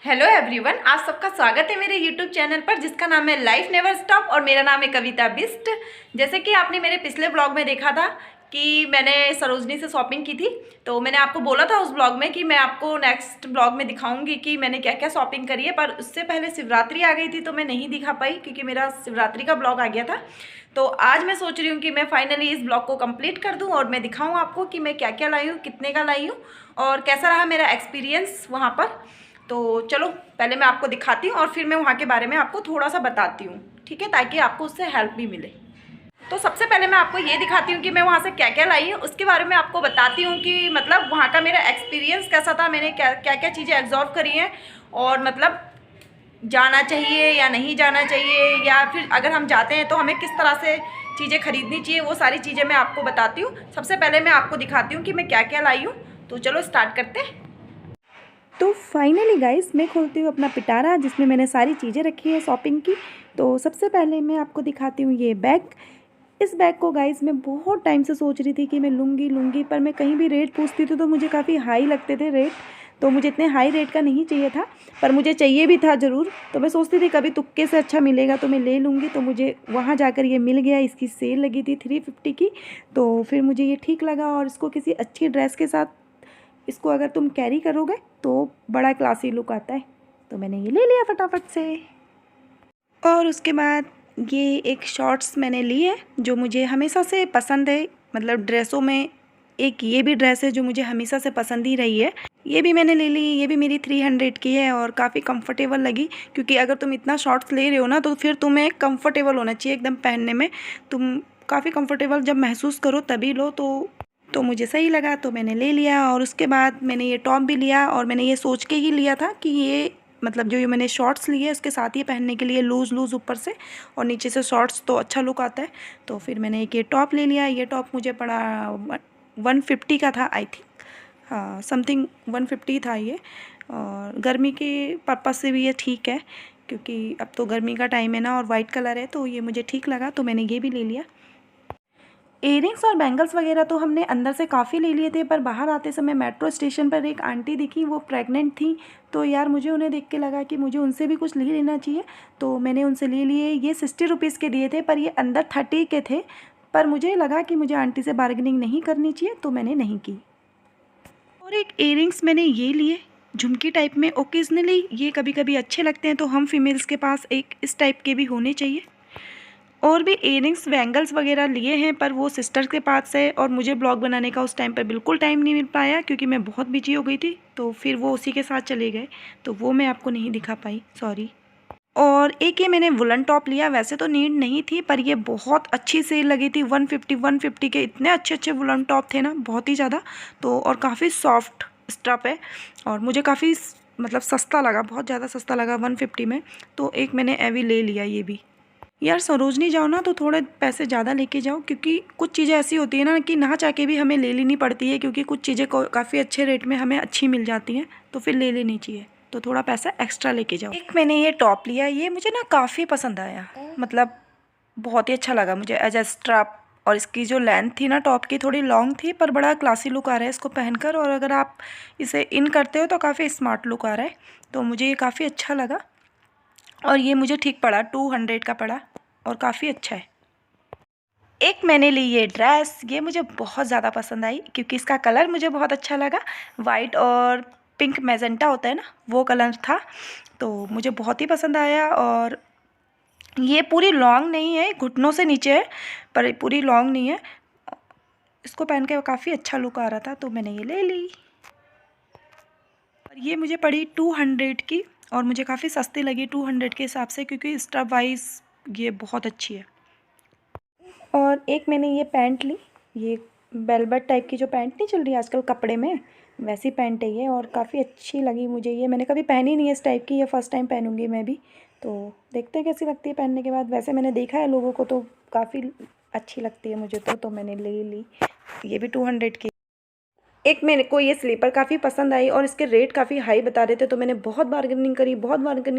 Hello everyone, आप सबका स्वागत है मेरे यूट्यूब चैनल पर जिसका नाम है लाइफ नेवर स्टॉप और मेरा नाम है कविता बिस्ट। जैसे कि आपने मेरे पिछले ब्लॉग में देखा था कि मैंने सरोजनी से शॉपिंग की थी, तो मैंने आपको बोला था उस ब्लॉग में कि मैं आपको नेक्स्ट ब्लॉग में दिखाऊंगी कि मैंने क्या क्या शॉपिंग करी है। पर उससे पहले शिवरात्रि आ गई थी तो मैं नहीं दिखा पाई क्योंकि मेरा शिवरात्रि का ब्लॉग आ गया था। तो आज मैं सोच रही हूँ कि मैं फाइनली इस ब्लॉग को कंप्लीट कर दूँ और मैं दिखाऊँ आपको कि मैं क्या क्या लाई हूँ, कितने का लाई हूँ और कैसा रहा मेरा एक्सपीरियंस वहाँ पर। तो चलो पहले मैं आपको दिखाती हूँ और फिर मैं वहाँ के बारे में आपको थोड़ा सा बताती हूँ, ठीक है, ताकि आपको उससे हेल्प भी मिले। तो सबसे पहले मैं आपको ये दिखाती हूँ कि मैं वहाँ से क्या क्या लाई हूँ, उसके बारे में आपको बताती हूँ कि मतलब वहाँ का मेरा एक्सपीरियंस कैसा था, मैंने क्या क्या क्या चीज़ें एब्जॉर्व करी हैं और मतलब जाना चाहिए या नहीं जाना चाहिए, या फिर अगर हम जाते हैं तो हमें किस तरह से चीज़ें खरीदनी चाहिए, वो सारी चीज़ें मैं आपको बताती हूँ। सबसे पहले मैं आपको दिखाती हूँ कि मैं क्या क्या लाई हूँ। तो चलो स्टार्ट करते हैं। तो फाइनली गाइस मैं खोलती हूँ अपना पिटारा जिसमें मैंने सारी चीज़ें रखी है शॉपिंग की। तो सबसे पहले मैं आपको दिखाती हूँ ये बैग। इस बैग को गाइस मैं बहुत टाइम से सोच रही थी कि मैं लूँगी, पर मैं कहीं भी रेट पूछती थी तो मुझे काफ़ी हाई लगते थे रेट। तो मुझे इतने हाई रेट का नहीं चाहिए था, पर मुझे चाहिए भी था ज़रूर। तो मैं सोचती थी कभी तुक्के से अच्छा मिलेगा तो मैं ले लूँगी। तो मुझे वहाँ जाकर ये मिल गया, इसकी सेल लगी थी 350 की। तो फिर मुझे ये ठीक लगा और इसको किसी अच्छी ड्रेस के साथ इसको अगर तुम कैरी करोगे तो बड़ा क्लासी लुक आता है। तो मैंने ये ले लिया फटाफट से। और उसके बाद ये एक शॉर्ट्स मैंने ली है जो मुझे हमेशा से पसंद है, मतलब ड्रेसों में एक ये भी ड्रेस है जो मुझे हमेशा से पसंद ही रही है। ये भी मैंने ले ली, ये भी मेरी 300 की है और काफ़ी कंफर्टेबल लगी, क्योंकि अगर तुम इतना शॉर्ट्स ले रहे हो ना तो फिर तुम्हें कंफर्टेबल होना चाहिए एकदम पहनने में। तुम काफ़ी कंफर्टेबल जब महसूस करो तभी लो। तो मुझे सही लगा तो मैंने ले लिया। और उसके बाद मैंने ये टॉप भी लिया और मैंने ये सोच के ही लिया था कि ये मतलब जो ये मैंने शॉर्ट्स लिए उसके साथ ही पहनने के लिए लूज़ लूज़ ऊपर से और नीचे से शॉर्ट्स तो अच्छा लुक आता है। तो फिर मैंने एक ये टॉप ले लिया। ये टॉप मुझे पड़ा 150 का था आई थिंक, हाँ समथिंग 150 था ये। और गर्मी के पर्पज़ से भी ये ठीक है क्योंकि अब तो गर्मी का टाइम है ना, और वाइट कलर है तो ये मुझे ठीक लगा तो मैंने ये भी ले लिया। इयरिंग्स और बैंगल्स वगैरह तो हमने अंदर से काफ़ी ले लिए थे, पर बाहर आते समय मेट्रो स्टेशन पर एक आंटी दिखी, वो प्रेग्नेंट थी। तो यार मुझे उन्हें देख के लगा कि मुझे उनसे भी कुछ ले लेना चाहिए, तो मैंने उनसे ले लिए। ये 60 रुपीज़ के दिए थे पर ये अंदर 30 के थे, पर मुझे लगा कि मुझे आंटी से बार्गेनिंग नहीं करनी चाहिए तो मैंने नहीं की। और एक इयरिंग्स मैंने ये लिए झुमकी टाइप में, ओकेजनली ये कभी कभी अच्छे लगते हैं, तो हम फीमेल्स के पास एक इस टाइप के भी होने चाहिए। और भी इयरिंग्स बैंगल्स वगैरह लिए हैं पर वो सिस्टर के पास है और मुझे ब्लॉग बनाने का उस टाइम पर बिल्कुल टाइम नहीं मिल पाया क्योंकि मैं बहुत बिजी हो गई थी। तो फिर वो उसी के साथ चले गए तो वो मैं आपको नहीं दिखा पाई, सॉरी। और एक ये मैंने वुलन टॉप लिया, वैसे तो नीड नहीं थी पर ये बहुत अच्छी सेल लगी थी। 150 के इतने अच्छे अच्छे वुलन टॉप थे ना, बहुत ही ज़्यादा। तो और काफ़ी सॉफ्ट स्टफ है और मुझे काफ़ी मतलब सस्ता लगा, बहुत ज़्यादा सस्ता लगा 150 में। तो एक मैंने एवी ले लिया ये भी। यार सरोजनी जाओ ना तो थोड़े पैसे ज़्यादा लेके जाओ, क्योंकि कुछ चीज़ें ऐसी होती है ना कि ना चाह के भी हमें ले लेनी पड़ती है, क्योंकि कुछ चीज़ें काफ़ी अच्छे रेट में हमें अच्छी मिल जाती हैं तो फिर ले लेनी चाहिए। तो थोड़ा पैसा एक्स्ट्रा लेके जाओ। एक मैंने ये टॉप लिया, ये मुझे ना काफ़ी पसंद आया, मतलब बहुत ही अच्छा लगा मुझे एज ए स्ट्रैप। और इसकी जो लेंथ थी ना टॉप की थोड़ी लॉन्ग थी, पर बड़ा क्लासी लुक आ रहा है इसको पहनकर, और अगर आप इसे इन करते हो तो काफ़ी स्मार्ट लुक आ रहा है। तो मुझे ये काफ़ी अच्छा लगा और ये मुझे ठीक पड़ा, 200 का पड़ा और काफ़ी अच्छा है। एक मैंने ली ये ड्रेस, ये मुझे बहुत ज़्यादा पसंद आई क्योंकि इसका कलर मुझे बहुत अच्छा लगा। वाइट और पिंक मैजेंटा होता है ना, वो कलर था तो मुझे बहुत ही पसंद आया। और ये पूरी लॉन्ग नहीं है, घुटनों से नीचे है पर पूरी लॉन्ग नहीं है। इसको पहन के काफ़ी अच्छा लुक आ रहा था तो मैंने ये ले ली। और ये मुझे पड़ी 200 की और मुझे काफ़ी सस्ती लगी 200 के हिसाब से, क्योंकि स्टफ वाइज ये बहुत अच्छी है। और एक मैंने ये पैंट ली, ये वेलवेट टाइप की जो पैंट नहीं चल रही आजकल कपड़े में, वैसी पैंट है ये और काफ़ी अच्छी लगी मुझे। ये मैंने कभी पहनी नहीं है इस टाइप की, ये फ़र्स्ट टाइम पहनूंगी मैं भी। तो देखते हैं कैसी लगती है पहनने के बाद। वैसे मैंने देखा है लोगों को तो काफ़ी अच्छी लगती है मुझे तो मैंने ले ली। ये भी 200 की। एक मेरे को ये स्लीपर काफ़ी पसंद आई और इसके रेट काफ़ी हाई बता रहे थे तो मैंने बहुत बार्गेनिंग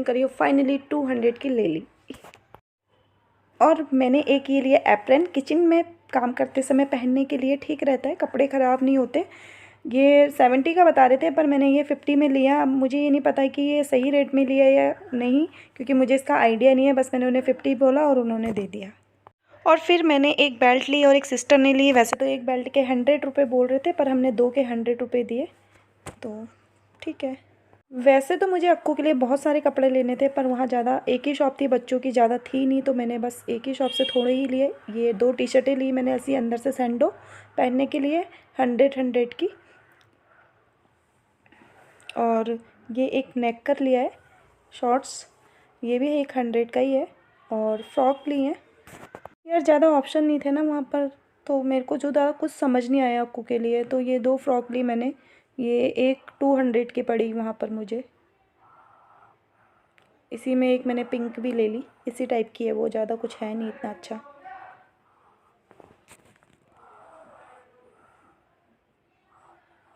करी और फाइनली 200 की ले ली। और मैंने एक ये लिया एप्रन, किचन में काम करते समय पहनने के लिए ठीक रहता है, कपड़े ख़राब नहीं होते। ये 70 का बता रहे थे, पर मैंने ये 50 में लिया। अब मुझे ये नहीं पता कि ये सही रेट में लिया या नहीं, क्योंकि मुझे इसका आइडिया नहीं है। बस मैंने उन्हें 50 बोला और उन्होंने दे दिया। और फिर मैंने एक बेल्ट ली और एक सिस्टर ने ली। वैसे तो एक बेल्ट के 100 रुपये बोल रहे थे, पर हमने 2 के 100 रुपये दिए, तो ठीक है। वैसे तो मुझे अक्कू के लिए बहुत सारे कपड़े लेने थे, पर वहाँ ज़्यादा एक ही शॉप थी, बच्चों की ज़्यादा थी नहीं, तो मैंने बस एक ही शॉप से थोड़े ही लिए। ये 2 टी शर्टें ली मैंने ऐसी अंदर से सैंडो पहनने के लिए, 100 की। और ये एक नेकर लिया है शॉर्ट्स, ये भी एक 100 का ही है। और फ्रॉक ली है यार, ज़्यादा ऑप्शन नहीं थे ना वहाँ पर, तो मेरे को जो ज़्यादा कुछ समझ नहीं आया अक्कू के लिए, तो ये 2 फ्रॉक ली मैंने। ये एक 200 की पड़ी वहाँ पर मुझे। इसी में एक मैंने पिंक भी ले ली, इसी टाइप की है वो, ज़्यादा कुछ है नहीं इतना अच्छा।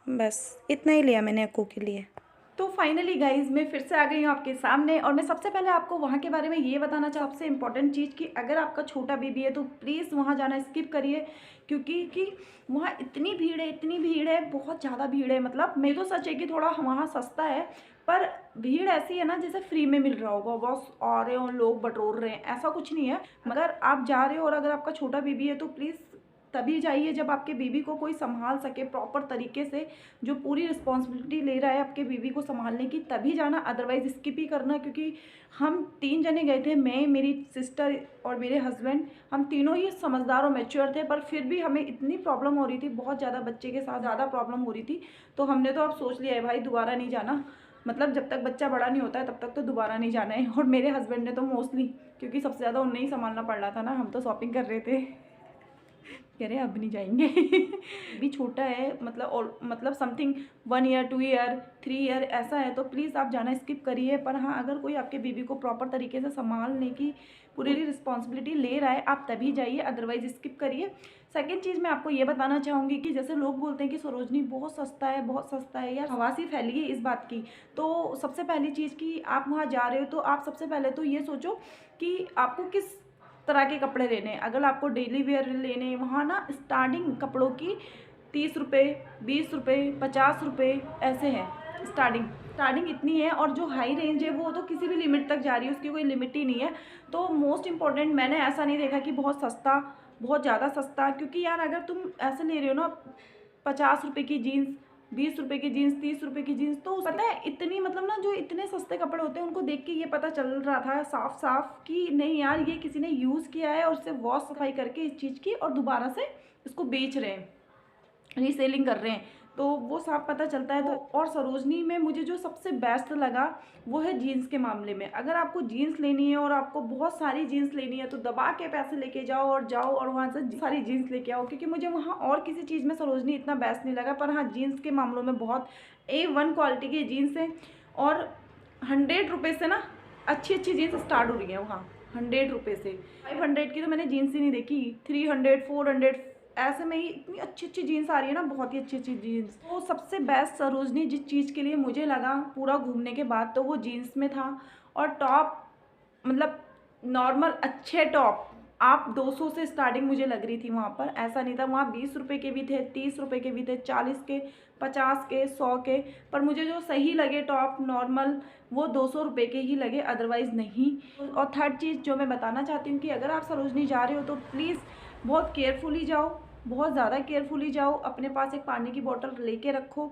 बस इतना ही लिया मैंने अक्कू के लिए। तो फाइनली गाइज मैं फिर से आ गई हूँ आपके सामने, और मैं सबसे पहले आपको वहाँ के बारे में ये बताना चाहूँ, सबसे इम्पोर्टेंट चीज़ कि अगर आपका छोटा बेबी है तो प्लीज़ वहाँ जाना स्किप करिए, क्योंकि वहाँ इतनी भीड़ है, बहुत ज़्यादा भीड़ है। मतलब मैं तो सच है कि थोड़ा वहाँ सस्ता है, पर भीड़ ऐसी है ना जैसे फ्री में मिल रहा होगा, बस आ रहे हो लोग बटोर रहे हैं, ऐसा कुछ नहीं है। मगर आप जा रहे हो और अगर आपका छोटा बेबी है तो प्लीज़ तभी जाइए जब आपके बेबी को कोई संभाल सके प्रॉपर तरीके से, जो पूरी रिस्पॉन्सिबिलिटी ले रहा है आपके बेबी को संभालने की, तभी जाना। अदरवाइज स्किप ही करना, क्योंकि हम 3 जने गए थे, मैं, मेरी सिस्टर और मेरे हस्बैंड। हम तीनों ही समझदार और मैच्योर थे, पर फिर भी हमें इतनी प्रॉब्लम हो रही थी, बहुत ज़्यादा बच्चे के साथ ज़्यादा प्रॉब्लम हो रही थी, तो हमने तो अब सोच लिया है भाई दोबारा नहीं जाना। मतलब जब तक बच्चा बड़ा नहीं होता है तब तक तो दोबारा नहीं जाना है। और मेरे हस्बैंड ने तो मोस्टली, क्योंकि सबसे ज़्यादा उन्हें ही संभालना पड़ रहा था ना, हम तो शॉपिंग कर रहे थे, कह रहे अब नहीं जाएंगे। भी छोटा है, मतलब समथिंग 1 ईयर 2 ईयर 3 ईयर ऐसा है, तो प्लीज़ आप जाना स्किप करिए। पर हाँ, अगर कोई आपके बेबी को प्रॉपर तरीके से संभालने की पूरी रिस्पॉन्सिबिलिटी ले रहा है आप तभी जाइए, अदरवाइज स्किप करिए। सेकेंड चीज़ मैं आपको ये बताना चाहूँगी कि जैसे लोग बोलते हैं कि सरोजनी बहुत सस्ता है, बहुत सस्ता है, यार हवा सी फैली है इस बात की। तो सबसे पहली चीज़ कि आप वहाँ जा रहे हो तो आप सबसे पहले तो ये सोचो कि आपको किस तरह के कपड़े लेने हैं। अगर आपको डेली वेयर लेने हैं, वहाँ ना स्टार्टिंग कपड़ों की 30 रुपये, 20 रुपये, 50 रुपये ऐसे हैं स्टार्टिंग इतनी है। और जो हाई रेंज है वो तो किसी भी लिमिट तक जा रही है, उसकी कोई लिमिट ही नहीं है। तो मोस्ट इम्पॉर्टेंट, मैंने ऐसा नहीं देखा कि बहुत सस्ता, बहुत ज़्यादा सस्ता, क्योंकि यार अगर तुम ऐसे ले रहे हो ना 50 रुपये की जीन्स, 20 रुपये की जीन्स, 30 रुपये की जीन्स, तो पता है इतनी, मतलब ना जो इतने सस्ते कपड़े होते हैं उनको देख के ये पता चल रहा था साफ साफ कि नहीं यार ये किसी ने यूज़ किया है और उससे वॉश सफाई करके इस चीज़ की और दोबारा से इसको बेच रहे हैं, रीसेलिंग कर रहे हैं, तो वो साफ पता चलता है। तो और सरोजनी में मुझे जो सबसे बेस्ट लगा वो है जीन्स के मामले में। अगर आपको जीन्स लेनी है और आपको बहुत सारी जीन्स लेनी है तो दबा के पैसे लेके जाओ और वहाँ से सारी जीन्स लेके आओ, क्योंकि मुझे वहाँ और किसी चीज़ में सरोजनी इतना बेस्ट नहीं लगा। पर हाँ, जीन्स के मामलों में बहुत A1 क्वालिटी की जीन्स है, और 100 रुपये से ना अच्छी जीन्स स्टार्ट हो रही है वहाँ, 100 रुपये से। 500 की तो मैंने जीन्स ही नहीं देखी, 300 400 ऐसे में ही इतनी अच्छी जीन्स आ रही है ना, बहुत ही अच्छी जीन्स। तो सबसे बेस्ट सरोजनी जिस चीज़ के लिए मुझे लगा पूरा घूमने के बाद, तो वो जीन्स में था। और टॉप, मतलब नॉर्मल अच्छे टॉप आप 200 से स्टार्टिंग मुझे लग रही थी वहाँ पर, ऐसा नहीं था। वहाँ 20 रुपये के भी थे, 30 रुपये के भी थे, 40 के, 50 के, 100 के। पर मुझे जो सही लगे टॉप नॉर्मल वो 200 रुपये के ही लगे, अदरवाइज़ नहीं। और थर्ड चीज़ जो मैं बताना चाहती हूँ कि अगर आप सरोजनी जा रहे हो तो प्लीज़ बहुत केयरफुली जाओ, बहुत ज़्यादा केयरफुली जाओ। अपने पास एक पानी की बोतल लेके रखो,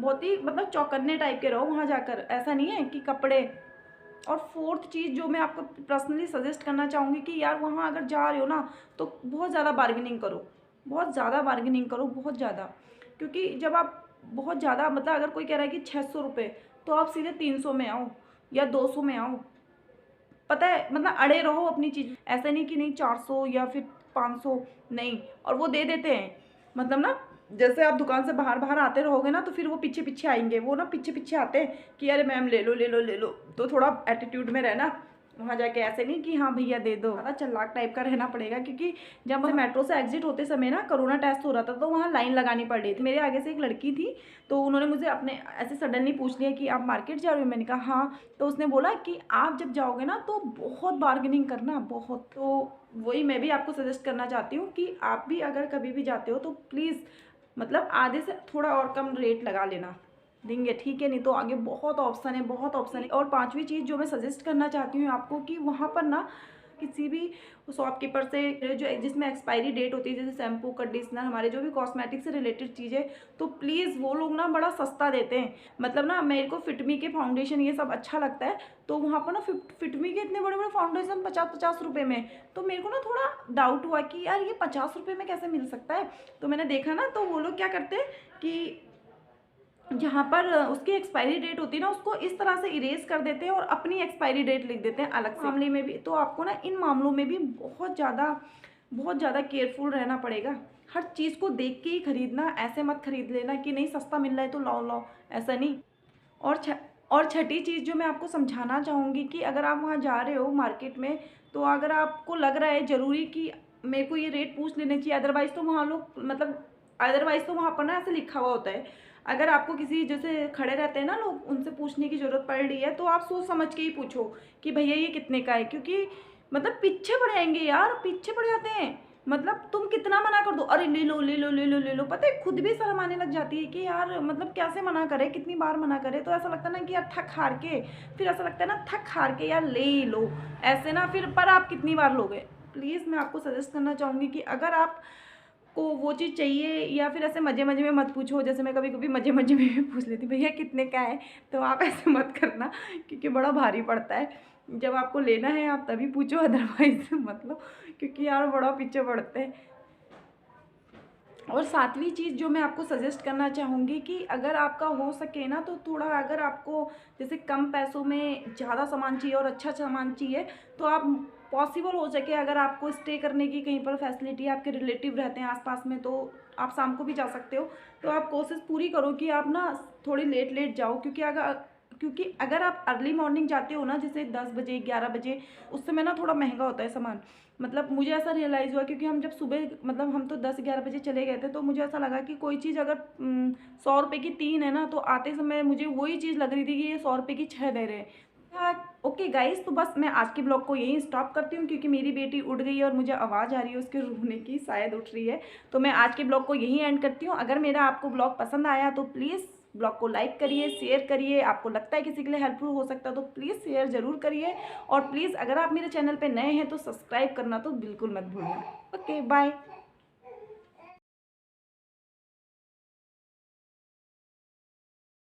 बहुत ही मतलब चौकन्ने टाइप के रहो वहाँ जाकर, ऐसा नहीं है कि कपड़े। और फोर्थ चीज़ जो मैं आपको पर्सनली सजेस्ट करना चाहूँगी कि यार वहाँ अगर जा रहे हो ना तो बहुत ज़्यादा बार्गेनिंग करो, बहुत ज़्यादा बार्गेनिंग करो, बहुत ज़्यादा। क्योंकि जब आप बहुत ज़्यादा, मतलब अगर कोई कह रहा है कि 600 रुपये, तो आप सीधे 300 में आओ या 200 में आओ, पता है, मतलब अड़े रहो अपनी चीज़। ऐसा नहीं कि नहीं 400 या फिर 500 नहीं, और वो दे देते हैं। मतलब ना जैसे आप दुकान से बाहर आते रहोगे ना तो फिर वो पीछे पीछे आएंगे, वो ना पीछे पीछे आते हैं कि अरे मैम ले लो ले लो ले लो। तो थोड़ा एटीट्यूड में रहना वहाँ जाके, ऐसे नहीं कि हाँ भैया दे दो, ज़्यादा चालाक टाइप का रहना पड़ेगा। क्योंकि जब मैं मेट्रो से एग्जिट होते समय ना कोरोना टेस्ट हो रहा था, तो वहाँ लाइन लगानी पड़ रही थी। मेरे आगे से एक लड़की थी, तो उन्होंने मुझे अपने ऐसे सडनली पूछ लिया कि आप मार्केट जा रहे हो, मैंने कहा हाँ। तो उसने बोला कि आप जब जाओगे ना तो बहुत बार्गेनिंग करना, बहुत। तो वही मैं भी आपको सजेस्ट करना चाहती हूँ कि आप भी अगर कभी भी जाते हो तो प्लीज़ मतलब आधे से थोड़ा और कम रेट लगा लेना, देंगे ठीक है, नहीं तो आगे बहुत ऑप्शन है, बहुत ऑप्शन है। और पांचवी चीज़ जो मैं सजेस्ट करना चाहती हूँ आपको कि वहाँ पर ना किसी भी शॉपकीपर से जो जिसमें एक्सपायरी डेट होती है, जैसे शैम्पू, कंडीशनर, हमारे जो भी कॉस्मेटिक से रिलेटेड चीज़ें, तो प्लीज़ वो लोग ना बड़ा सस्ता देते हैं। मतलब ना मेरे को फिटमी के फाउंडेशन ये सब अच्छा लगता है, तो वहाँ पर ना फिटमी के इतने बड़े बड़े फाउंडेशन 50-50 रुपये में, तो मेरे को ना थोड़ा डाउट हुआ कि यार ये 50 रुपये में कैसे मिल सकता है। तो मैंने देखा ना, तो वो लोग क्या करते हैं कि जहाँ पर उसकी एक्सपायरी डेट होती है ना, उसको इस तरह से इरेज कर देते हैं और अपनी एक्सपायरी डेट लिख देते हैं अलग से। मामले में भी तो आपको ना इन मामलों में भी बहुत ज़्यादा केयरफुल रहना पड़ेगा। हर चीज़ को देख के ही खरीदना, ऐसे मत खरीद लेना कि नहीं सस्ता मिल रहा है तो लाओ लाओ, ऐसा नहीं। और छठी चीज़ जो मैं आपको समझाना चाहूँगी कि अगर आप वहाँ जा रहे हो मार्केट में, तो अगर आपको लग रहा है ज़रूरी कि मेरे को ये रेट पूछ लेने चाहिए, अदरवाइज़ तो वहाँ लोग मतलब अदरवाइज़ तो वहाँ पर ना ऐसे लिखा हुआ होता है। अगर आपको किसी जैसे खड़े रहते हैं ना लोग, उनसे पूछने की ज़रूरत पड़ रही है, तो आप सोच समझ के ही पूछो कि भैया ये कितने का है, क्योंकि मतलब पीछे पड़ जाएंगे यार, पीछे पड़ जाते हैं। मतलब तुम कितना मना कर दो, अरे ले लो ले लो ले लो ले लो, पता है खुद भी शर्म आने लग जाती है कि यार मतलब कैसे मना करे, कितनी बार मना करे। तो ऐसा लगता है ना कि यार थक हार के, फिर ऐसा लगता है ना थक हार के यार ले ही लो, ऐसे ना फिर पर आप कितनी बार लोगे। प्लीज़ मैं आपको सजेस्ट करना चाहूँगी कि अगर आप को वो चीज़ चाहिए, या फिर ऐसे मज़े मज़े में मत पूछो, जैसे मैं कभी कभी मज़े मज़े में भी पूछ लेती भैया कितने का है, तो आप ऐसे मत करना क्योंकि बड़ा भारी पड़ता है। जब आपको लेना है आप तभी पूछो, अदरवाइज मतलब क्योंकि यार बड़ा पीछे पड़ते हैं। और सातवीं चीज़ जो मैं आपको सजेस्ट करना चाहूँगी कि अगर आपका हो सके ना, तो थोड़ा अगर आपको जैसे कम पैसों में ज़्यादा सामान चाहिए और अच्छा सामान चाहिए, तो आप पॉसिबल हो सके अगर आपको स्टे करने की कहीं पर फैसिलिटी, आपके रिलेटिव रहते हैं आसपास में, तो आप शाम को भी जा सकते हो। तो आप कोशिश पूरी करो कि आप ना थोड़ी लेट जाओ, क्योंकि अगर आप अर्ली मॉर्निंग जाते हो ना, जैसे 10 बजे 11 बजे, उस समय ना थोड़ा महंगा होता है सामान। मतलब मुझे ऐसा रियलाइज़ हुआ, क्योंकि हम जब सुबह मतलब हम तो 10-11 बजे चले गए थे, तो मुझे ऐसा लगा कि कोई चीज़ अगर 100 रुपये की 3 है ना, तो आते समय मुझे वही चीज़ लग रही थी कि ये 100 रुपये की 6 दे रहे हैं। ओके गाइस, तो बस मैं आज के ब्लॉग को यहीं स्टॉप करती हूँ, क्योंकि मेरी बेटी उठ गई है और मुझे आवाज़ आ रही है उसके रोने की, शायद उठ रही है। तो मैं आज के ब्लॉग को यहीं एंड करती हूँ। अगर मेरा आपको ब्लॉग पसंद आया तो प्लीज़ ब्लॉग को लाइक करिए, शेयर करिए। आपको लगता है किसी के लिए हेल्पफुल हो सकता है तो प्लीज़ शेयर ज़रूर करिए। और प्लीज़ अगर आप मेरे चैनल पे नए हैं तो सब्सक्राइब करना तो बिल्कुल मत भूलिए। Okay bye.